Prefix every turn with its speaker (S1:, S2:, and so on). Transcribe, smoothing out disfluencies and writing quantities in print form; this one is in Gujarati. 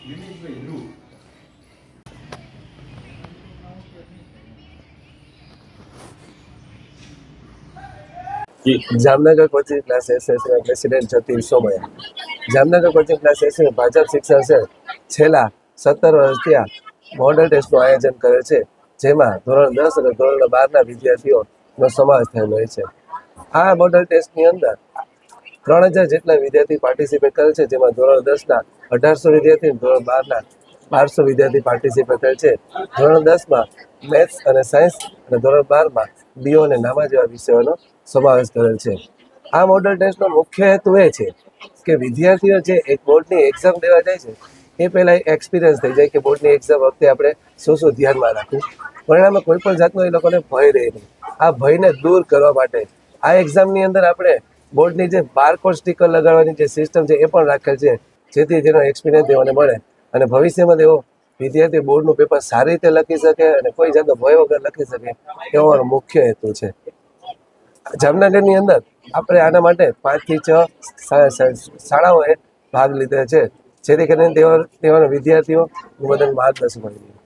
S1: જામનગર કોચિંગ ક્લાસ એસોસિએશનના president Jatin Somaiya. Jamnagar coaching class association Bhajap શિક્ષણ છે છેલ્લા 17 વર્ષથી આ મોડલ ટેસ્ટનું આયોજન કરે છે, જેમાં ધોરણ 10 અને ધોરણ 12ના વિદ્યાર્થીઓનો સમાવેશ થયેલો હોય છે. આ મોડલ ટેસ્ટની અંદર 3000 જેટલા વિદ્યાર્થી પાર્ટિસિપેટ કરે છે, જેમાં ધોરણ 10ના 1800 વિદ્યાર્થી, ધોરણ 12ના 1200 વિદ્યાર્થી પાર્ટિસિપેટ કરે છે. ધોરણ 10માં મેથ્સ અને સાયન્સ અને ધોરણ 12માં બીઓ અને નામા જેવા વિષયોનો સમાવેશ કરેલ છે. આ મોડલ ટેસ્ટનો મુખ્ય હેતુ એ છે કે વિદ્યાર્થીઓ જે એક બોર્ડની એક્ઝામ દેવા જાય છે એ પહેલાં એક્સપિરિયન્સ થઈ જાય કે બોર્ડની એક્ઝામ વખતે આપણે શું ધ્યાનમાં રાખવું, પરિણામે કોઈ પણ જાતનો એ લોકોને ભય રહે નહીં. આ ભયને દૂર કરવા માટે આ એક્ઝામની અંદર આપણે બોર્ડની જે બારકોડ સ્ટીકર લગાડવાની જે સિસ્ટમ છે એ પણ રાખેલ છે, જેથી જેનો એક્સપિરિયન્સ તેઓને મળે અને ભવિષ્યમાં તેઓ વિદ્યાર્થી બોર્ડનું પેપર સારી રીતે લખી શકે અને કોઈ જાતનો ભય વગર લખી શકે એવો અમારો મુખ્ય હેતુ છે. જામનગરની અંદર આપણે આના માટે 5 થી 6 શાળાઓએ ભાગ લીધો છે, જેથી કરીને તેઓના વિદ્યાર્થીઓ બધાને માર્ગદર્શન મળી.